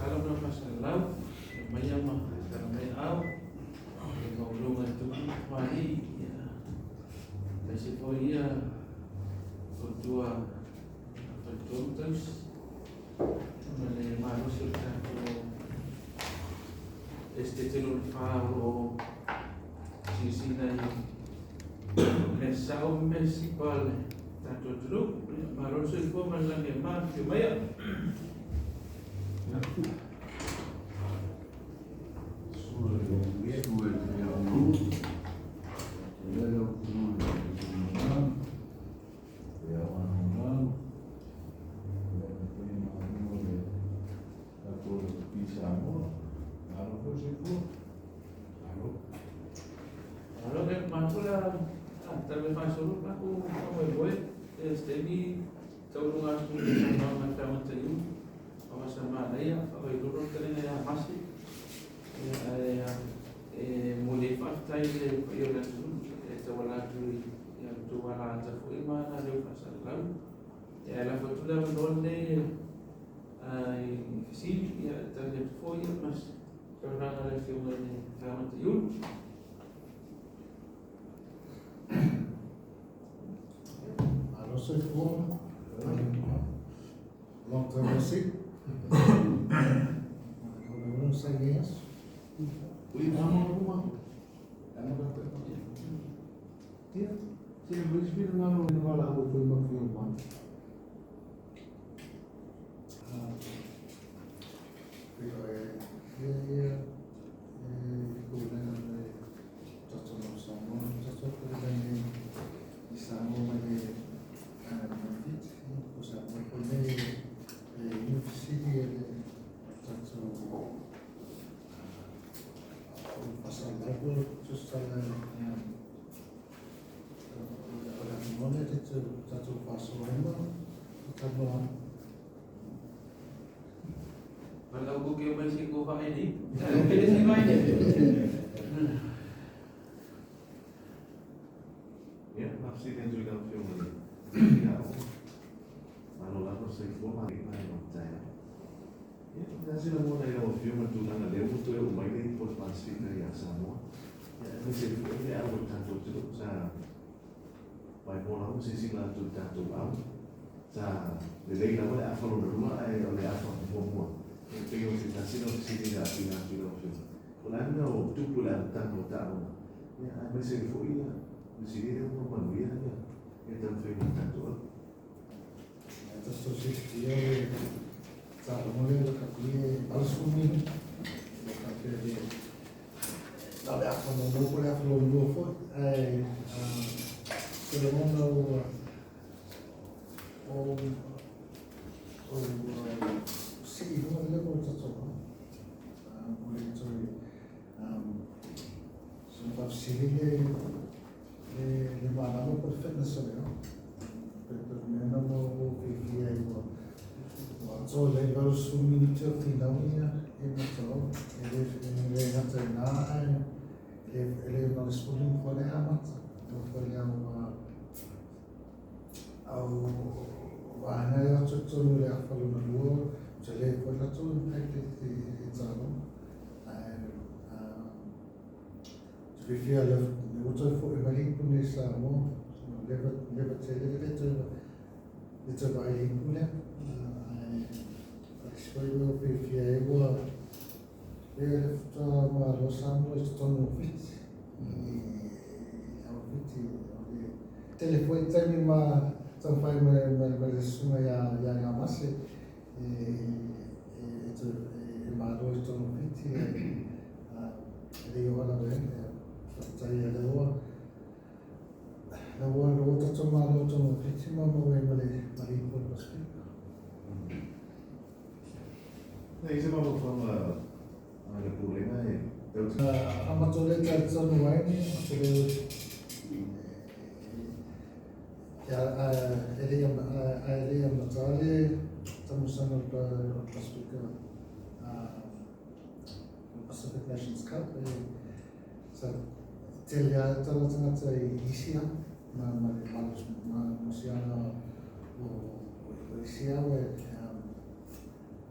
kalau na masalau maya mah kalau main au ngobrol itu mari ya masih poia kedua terus menerima resultado telur faro sisina nessa municipal tanto dulu maros itu malang emang maya Também faz solo para o boi, esteve todo mundo chamando na cama anterior, a chamada aí, a duro que ele é a massa, mulher faz tá ele eu lá tudo, estava lá tu lá já foi mas na deu passar lá, ela foi toda onde sim, também foi mas tornar a filme na cama anterior. So for long term sick. Orang say yes. We amo. Dia, se Luís vir não vai lá o foi uma filma. Kalau bukan masih kau faham ini, kita semua ini. Ya, masih kan juga film ini. Ya, malu lah saya pun mari main macam. Ya, nanti nak mulai dengan film itu nak ada waktu yang umai ni pun pasti dari asal. Ya, mesti ini awal tantu tu saya. Baik orang mesti lah tu tantu awal. Saya, jadi nama dia apa rumah oleh apa semua. Tengo situación oficina final Polano tu pulang tanto tahu. Ya, masih foi ya. Mesti dia mau manusia ya. Kita fez tanto. Entonces dia sabe mulher que aqui aos comigo. Não é como não por a flor do foi todo mundo sim, não é muito só. São civile le mandamos por fitness pero menos no que aí so le vamos um minuto final e mostrou ele já treinar ele não responde por a mata então foi ao ana tutto le ha fatto una loro cioè le quella tutto che zano vivia le outro foi ali com isso leva det var i England. Skriver vivia igual efter var samma stånd fit telefon tadi mah sampai bersama yang masih itu baru stånd fit det orang lain saya lewat tak cuma fit cuma mau mari pun pasti. Nah, isso é uma forma ada problema ya. Amat sulit cari semua ini, ya ada yang mencari sama-sama Pacific Nations Cup. Telia tengah Asia, Malaysia, Malaysia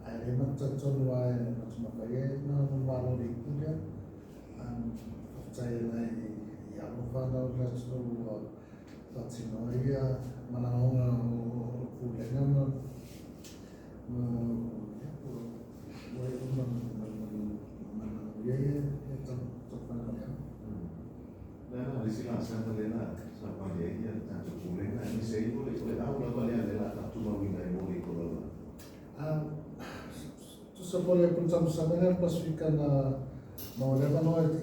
ai le matatonu ai matumakaia na malo le kulia tai nei I alofana o latu tatinoia manaonga o kulenga ma Nah, di sini asal lena sama dia ya, tak boleh nak ini saya boleh tahu lah kalau yang lena tak cuma winai boleh kalau. Tu se boleh pun sama dengan pasifikan mau lepas noit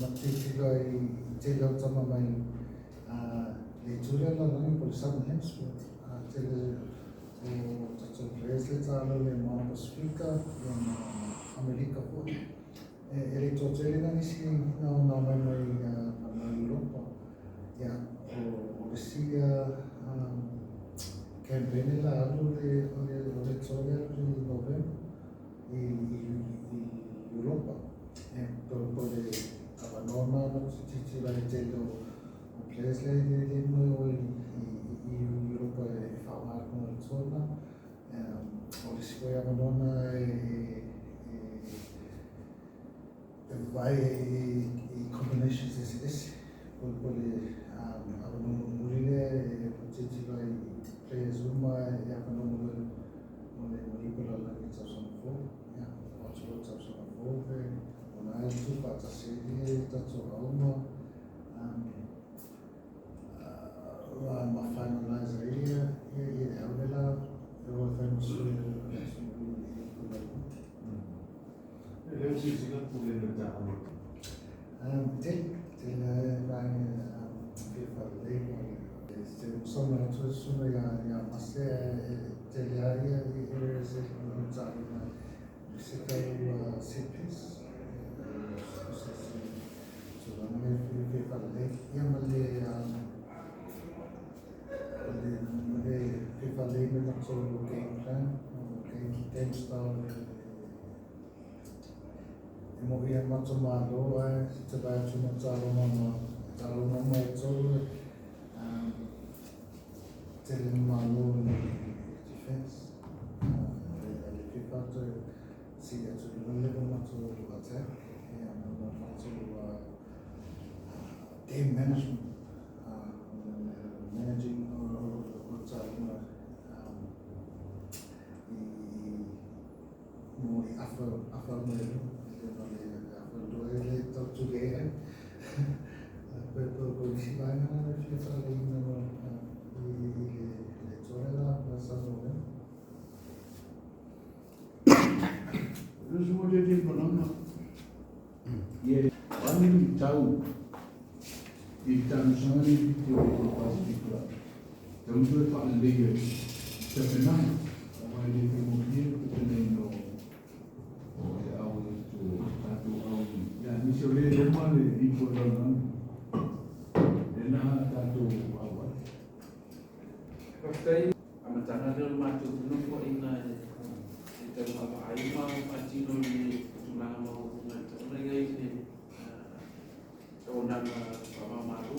matiti lai tele sama main leitura la nang polisan hemsworth tele o tatso presle talo le mau pasifika yang Amerika pun elettorale nang isi na mai Europa ya o sia campaign la alu de elettorale di novembre in Europa por abandona titi la telo presle de nuevo in Europa fama con zona o si poi abandona vai i combinations es por abandona murile titi la players uma e abandona molecular la que son fo lots of over on alto pata serie tatso alma ma finalize area e avela eu vamos Lewat sisi kan boleh nak tel vai FIFA lei sono sono ya masse tel area e se non Sekarang sipis, soalnya FIFA lagi yang FIFA lagi memang solo game plan, game style. Kemudian macam mana, sebab cuma calon nama itu, jadi malu defense. FIFA tu si ya tu level macam attack, yang macam game management, managing calon mau apa melu, apa dua ini tak juga. Polisi banyak FIFA lagi nama electoral masa tu. Semua jadi penama. Ia kami tahu di dalam sana ni teori pasifik. Tentu tak lagi terkenal. Orang ini kemudian kita no awal itu satu awal. Ya misalnya rumah ni di Pulau Dena satu awal. Pakai amatana dia matu nunggu ina kita apa air mau pacino ni tulang mau macam mana guys ni orang apa malu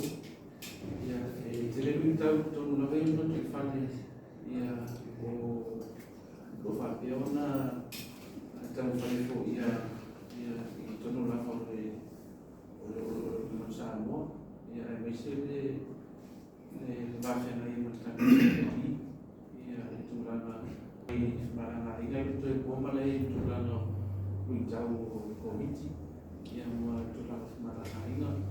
ya jadi kita tu nak beri untuk file ya o file ona macam file tu ya itu nula file o macam ya mesti bahasa lain macam ni ya itu lama barang ini itu pemalai itu lama jauh komiti yang tulang barang ini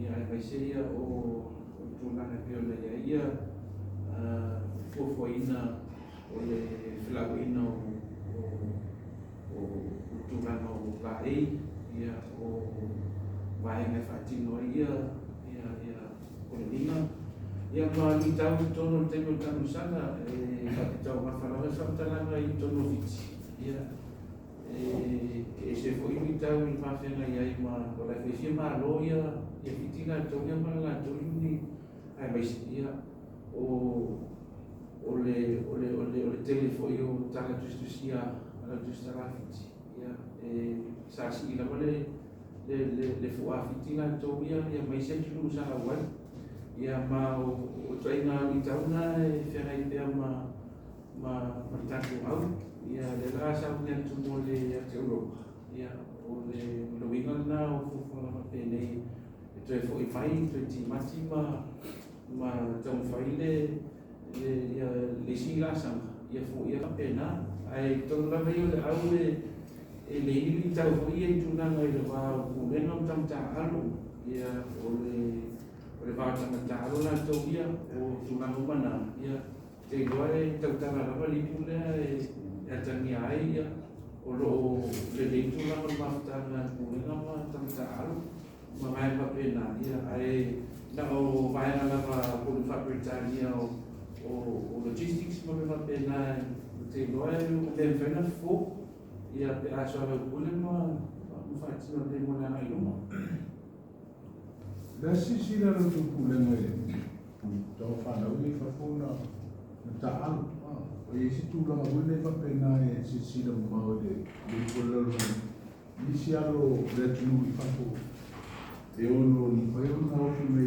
ya bahasa ya tulang piola ya fofoina oleh flawina tulang baik ya baik fatino ya oleh yang bagi tahu tono temu tamu sana tahu masalah sampai lagi tono fix ya se foi tahu mafia ya ima kalau fisi malo ya fitina tu yang malah tu ini mas ya oleh telefon yo tak justicia ala justara fix ya sasi ila boleh le fuah fitina tu ya mas tu usaha awal ya mau trainer di tahun ni, saya itu ma tantu out ia le la sa ni tu mo le te Europa ia o le winga na o fu ma pe nei e fo i fai ti mati ma tau fai le si la sa ia fu ia pe na ai to la ve le au e le ni tau fo ia tu na ngai le va ku le no tam ta alu ia o le va tam ta alu na to ia o tu na mo na ia te goe tau ta la va li pu le e tani ai ia o lo le tu na ma ta na ku le na ma tam ta alu ma mai pa pe na ia ai na o vai na va ko le fa Britania o logistics ma me va pe na te goe le vena fo ia pe a so le pule ma fa tino le mo na ai lo La si la lo tu pule ngai. To fa na wi fa ko na ta al. O ye si tu la ma wele fa pe na e si la ma o de ko lo ni si alo le tu i fa ko. E o no ni fa yo na o me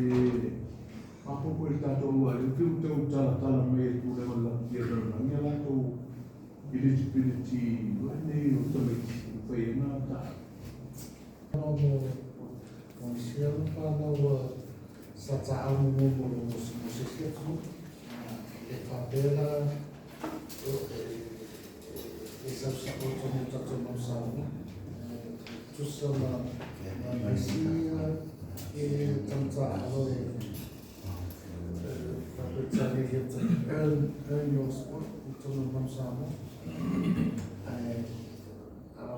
fa ko ko ta to wa le tu te o ta la me tu le ma la ki ra na ni la to eligibility wani o to me fa ye na ta. Consiel para sa tao mo musik tu e papela e sa to mo to mo sa tu sa ma sia e tanta alo e papela e yo sport to mo sa mo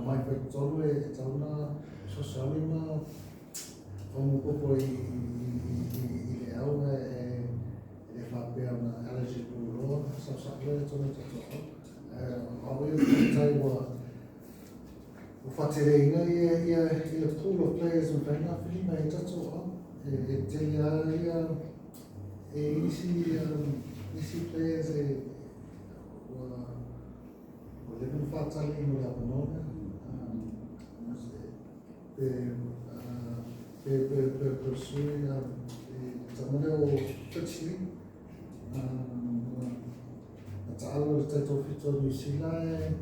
mai pe tolu e tauna sosiali ma como popo i le au e fa pe na allergy puro sa le tonu to au e tai wa o faterina e le pool of players on na fili mai to e te ia e isi players e o le fatali no la bonona persone tamone o tachiri ta'alo tato fito New Zealand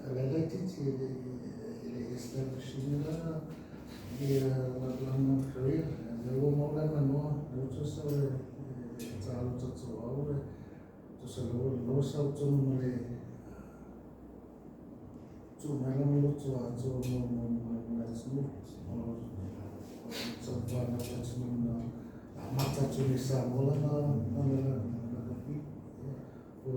related ile establishing la career le wo mo la no to so ta'alo tato au to so lo sa to mo le to mala mo to mo so far na mata tu ni sa mola na kapi o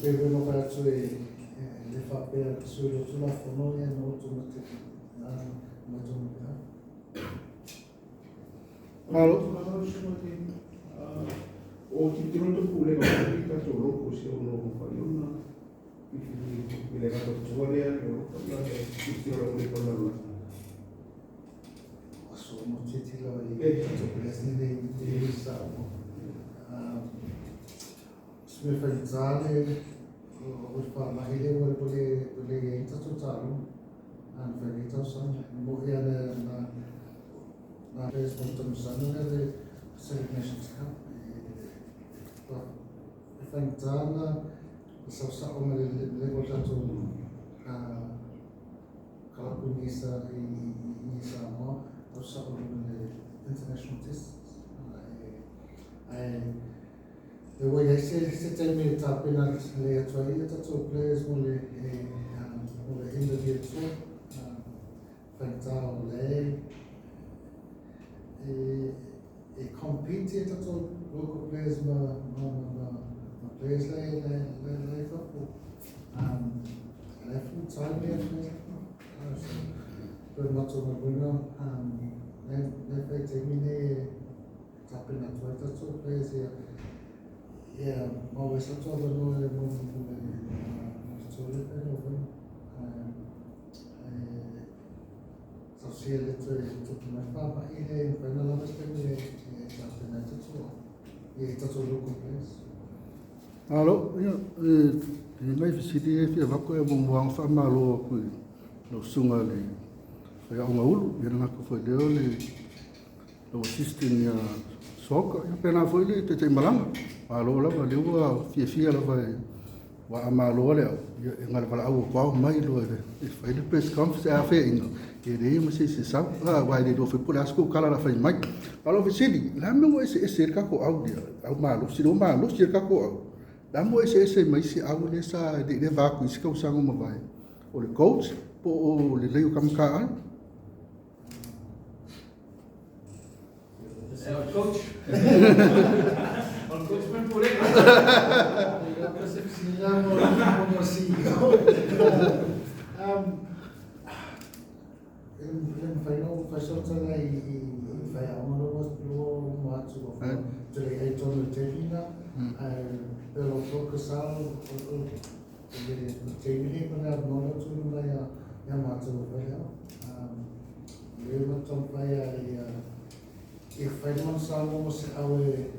pe no para tu le fa pe su lo tu la fono e no tu na tu Alo, o ti tiro to pule ma ka to ro ko si o no fa yo na mi le gato tuole o la che tiro le con la sono titolo e presidente di Salmo specializzare o fa ma ile vuole entra totale anche per sono boia na responto sono le celebrations e fa sa come le portato Calabunisa in Samoa o sa come international test e voi se termine appena le attuali tanto players le individual fantao lei e compete tanto local players ma players lei fatto lei fu time per molto buono lei fai termine appena tanto players ma questo tutto noi solo per sociale tutto ma fa ile per la nostra appena tutto e tutto lo complesso. Alo, mai visiti e vako e mong fa malo ku no sunga le ya nga ulu ya nga ko foi deo le lo system ya Soka, pena foi le te malanga. Malo la le wa fia la vai. Wa malo le ngal vala au kwa mai lo e fai le press conference a fe inga. E re mo se sa wa le do fe pula sku kala la fai mai. Malo fe sili, la mo ese ka ko au dia. Au malo, si do malo si ka ko au. La mo ese mai si au le sa de va ku iska usanga mo vai. O le coach po o le leo kam ka ai. Coach. Coach Mampure. La percepción como CEO. En final, fashion e fai a uma lo matu te le tono tevina pelo focusar te vini para no tu vai a matu vai le matu vai e fai non salvo se awe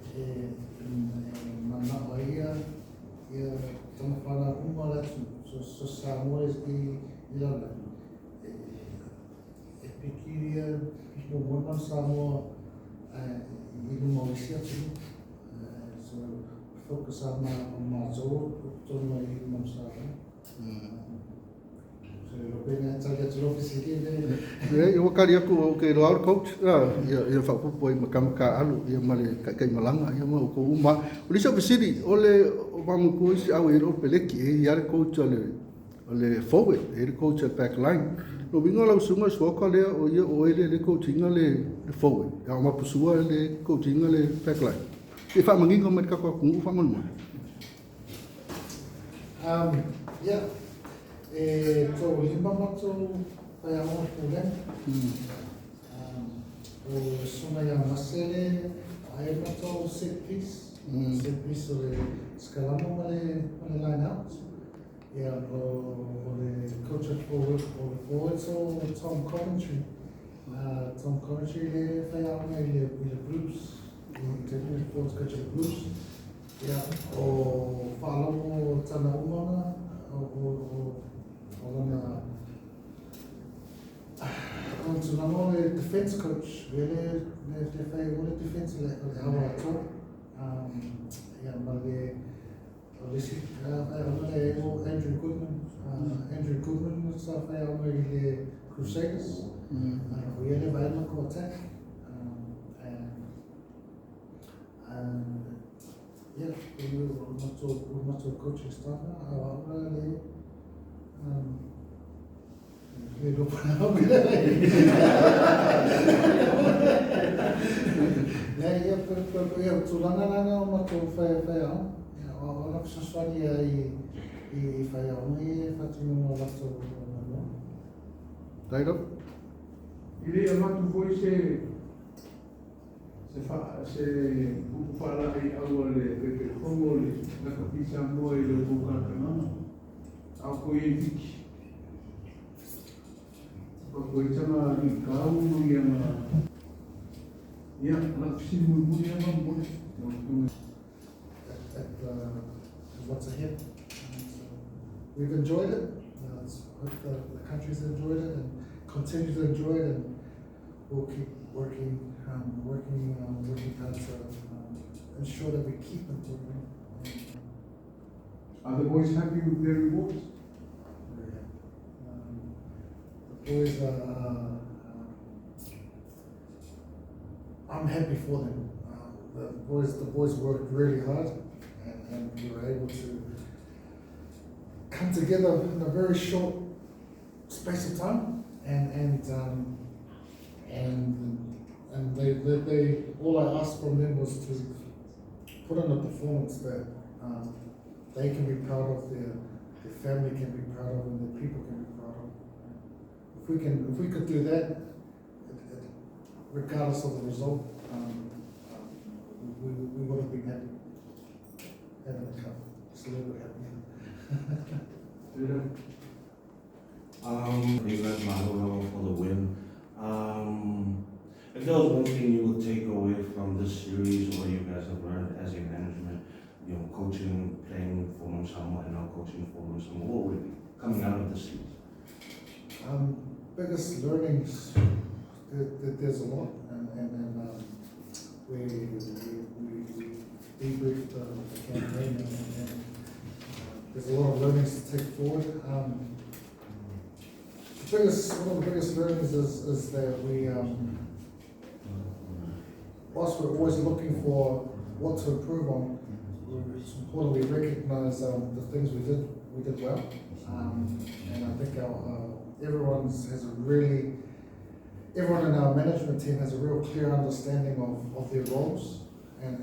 mana ia ia tamo para uma lá so samores e lá e piquiria no bom samo e no Maurícia so focusar na zo tono aí não sabe Eu queria que o coach ia fa po makam ka alu ia male kai malanga ia mo ko uma o lisa besidi ole o mamu ko si au ero peleki e ia coach ole forward e coach back line no bingo la sunga so ka le o ia o ele le coaching le forward ya ma pusua le coaching le back line e fa mangi ko met ka ko ku fa mon yeah. So limba mato pai a mo pulen. O sona ya masele ai mato set piece o le scalamo male line out. Yeah, o le coach forward so Tom Coventry. Tom Coventry le pai a mo le blues. Technical sports coach of blues. Yeah, o follow tana umana continuamos el defense coach, le fai una defense le hawa to ya male Andrew Goodman sa fai una le Crusaders o ele vai no attack and yeah, we must coaching staff ahora le lo ponemos ya pero tulanga nana uma to fai ya ona que só e fai uma fatino lá to Dairo Ile amatu foi se fala ai au le hongo le na kapisa mo i le buka kana au ko i viki ko i tama ni kau no ya na simu mu ya mo what's ahead. We've enjoyed it. Hope the country's enjoyed it and continue to enjoy it, and we'll keep working hard to ensure that we keep improving. Are the boys happy with their rewards? The boys are. I'm happy for them. The boys worked really hard, and we were able to come together in a very short space of time, and they all I asked from them was to put on a performance that they can be proud of, their family can be proud of, and their people can be proud of. If we could do that, regardless of the result, we would have been happy having a cup. Just a little bit happy. Congrats Mahalo for the win. If there was one thing you would take away from this series, or you guys have learned as a management, coaching, playing for Msamo, and now coaching for Msamo, what would it be coming out of the series? Biggest learnings, there's a lot, and we debriefed the campaign and there's a lot of learnings to take forward. One of the biggest learnings is that we, whilst we're always looking for what to improve on, it's important we recognise the things we did well, and I think everyone in our management team has a real clear understanding of their roles and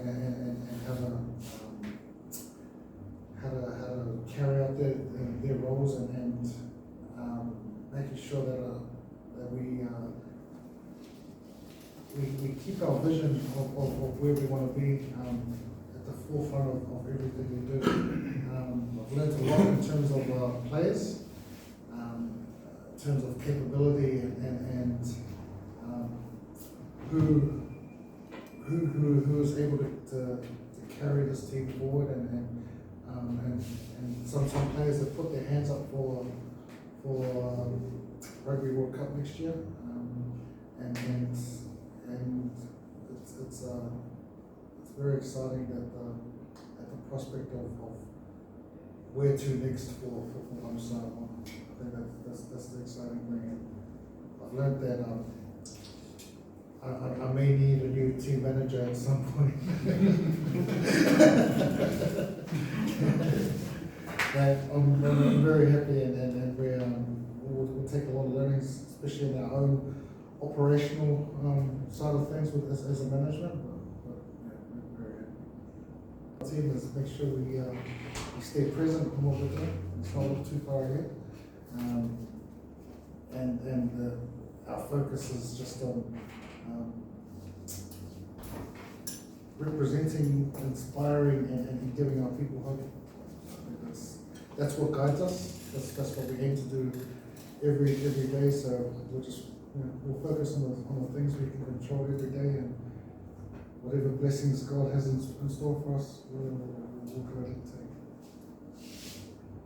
how to carry out their roles and making sure that we keep our vision of where we want to be at the forefront of everything we do. I've learned a lot in terms of players, in terms of capability and who is able to carry this team forward and some players have put their hands up for Rugby World Cup next year, and it's very exciting that at the prospect of where to next for Alongside. I think that's the exciting thing. And I've learned that I may need a new team manager at some point. But I'm very happy and we'll take a lot of learnings, especially in our own operational side of things as a management. But yeah, we're very happy. Our team is make sure we stay present in what we're doing. It's not look too far ahead. And our focus is just on representing, inspiring, and giving our people hope. That's what guides us. That's what we aim to do every day. So we'll focus on the things we can control every day, and whatever blessings God has in store for us, we'll gladly take.